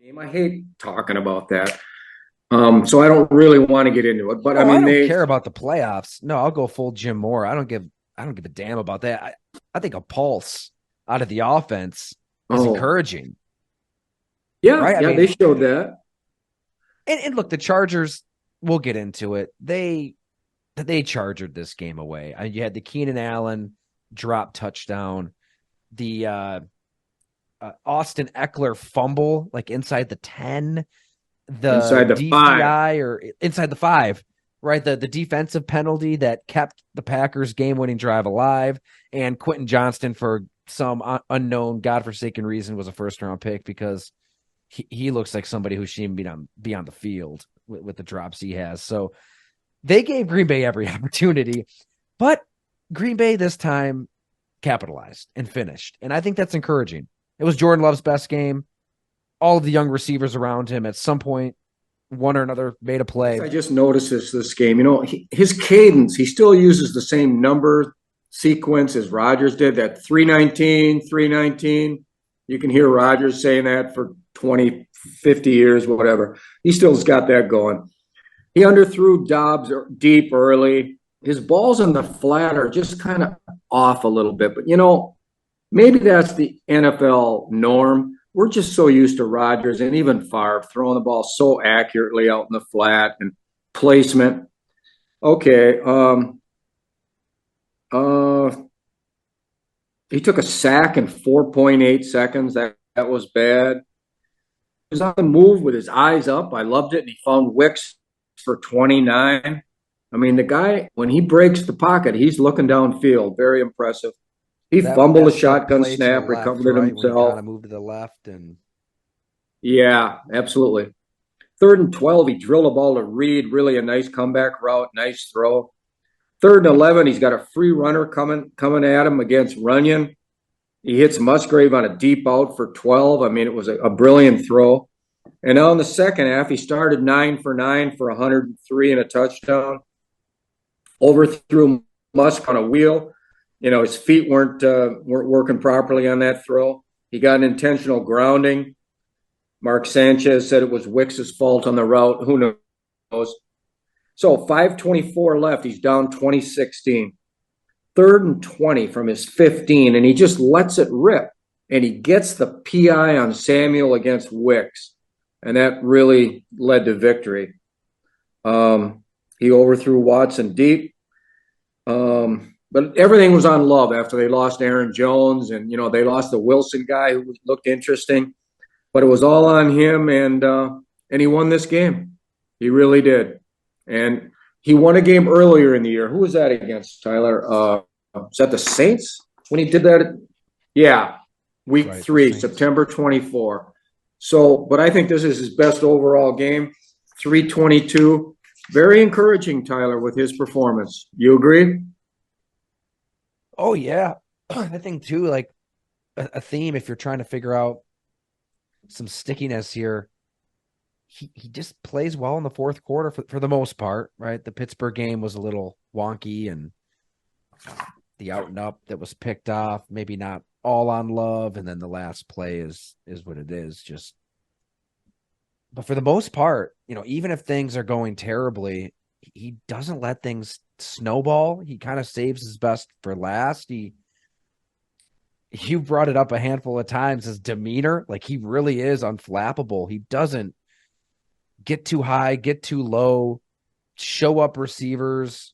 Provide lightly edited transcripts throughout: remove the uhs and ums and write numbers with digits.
game. I hate talking about that. So I don't really want to get into it. But I Oh, I mean, don't they care about the playoffs. No, I'll go full Jim Moore. I don't give a damn about that. I think a pulse out of the offense is oh encouraging, yeah, right? I yeah, they mean, showed that. and look, the Chargers, we'll get into it. They chargered this game away. You had the Keenan Allen drop touchdown, the Austin Eckler fumble like inside the 10, the Inside the five. DPI or inside the 5, right? The defensive penalty that kept the Packers game-winning drive alive, and Quentin Johnston for some unknown godforsaken reason was a first-round pick because he looks like somebody who shouldn't be on the field with the drops he has. So they gave Green Bay every opportunity, but Green Bay this time capitalized and finished. And I think that's encouraging. It was Jordan Love's best game. All of the young receivers around him at some point, one or another, made a play. I just noticed this game. His cadence. He still uses the same number sequence as Rodgers did. That 319, 319. You can hear Rodgers saying that for 20, 50 years, whatever. He still's got that going. He underthrew Dobbs deep early. His balls in the flat are just kind of off a little bit, but maybe that's the NFL norm. We're just so used to Rodgers and even Favre throwing the ball so accurately out in the flat and placement. Okay. Uh, he took a sack in 4.8 seconds. That was bad. He was on the move with his eyes up. I loved it. And he found Wicks for 29. I mean, the guy, when he breaks the pocket, he's looking downfield. Very impressive. He fumbled a That's the shotgun play to the snap, left, recovered it right? When he kind himself. of moved to the left and Yeah, absolutely. Third and 12, he drilled a ball to Reed. Really a nice comeback route, nice throw. Third and 11, he's got a free runner coming at him against Runyon. He hits Musgrave on a deep out for 12. I mean, it was a brilliant throw. And now in the second half, he started 9 for 9 for 103 and a touchdown. Overthrew Musk on a wheel. His feet weren't working properly on that throw. He got an intentional grounding. Mark Sanchez said it was Wicks's fault on the route. Who knows? So 5:24 left. He's down 2016. Third and 20 from his 15, and he just lets it rip. And he gets the PI on Samuel against Wicks. And that really led to victory. He overthrew Watson deep. But everything was on Love after they lost Aaron Jones, and they lost the Wilson guy who looked interesting. But it was all on him, and he won this game. He really did. And he won a game earlier in the year. Who was that against, Tyler? Was that the Saints when he did that? Yeah, week right, the three, Saints. September 24. So, but I think this is his best overall game. 322. Very encouraging, Tyler, with his performance. You agree? Oh yeah, I think too. Like a theme, if you're trying to figure out some stickiness here, he just plays well in the fourth quarter for the most part, right? The Pittsburgh game was a little wonky, and the out and up that was picked off, maybe not all on Love, and then the last play is what it is. Just, but for the most part, even if things are going terribly, he doesn't let things snowball. He kind of saves his best for last. You brought it up a handful of times, his demeanor, like he really is unflappable. He doesn't get too high, get too low, show up receivers.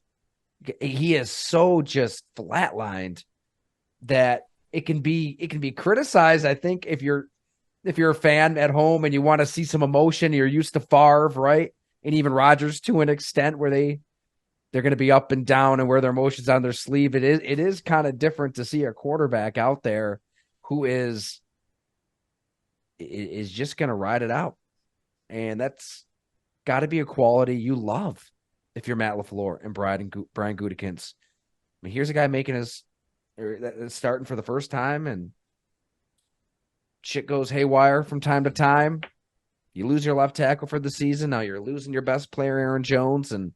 He is so just flatlined that it can be criticized. I think if you're a fan at home and you want to see some emotion, you're used to Favre, right? And even Rodgers to an extent where they're going to be up and down and wear their emotions on their sleeve. It is kind of different to see a quarterback out there who is just going to ride it out. And that's got to be a quality you love if you're Matt LaFleur and Brian Gutekunst. I mean, here's a guy making starting for the first time, and shit goes haywire from time to time. You lose your left tackle for the season. Now you're losing your best player, Aaron Jones, and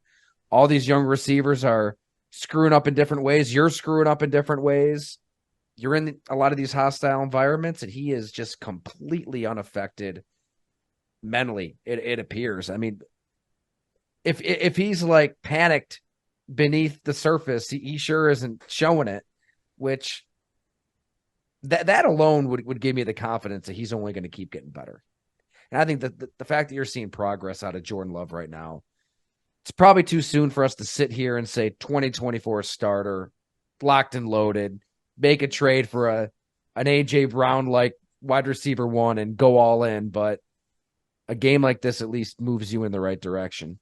all these young receivers are screwing up in different ways. You're screwing up in different ways. You're in a lot of these hostile environments, and he is just completely unaffected mentally. It appears. I mean, if he's like panicked beneath the surface, he sure isn't showing it. Which that alone would give me the confidence that he's only going to keep getting better. And I think that the fact that you're seeing progress out of Jordan Love right now, it's probably too soon for us to sit here and say 2024 starter, locked and loaded, make a trade for an AJ Brown like wide receiver one and go all in. But a game like this at least moves you in the right direction.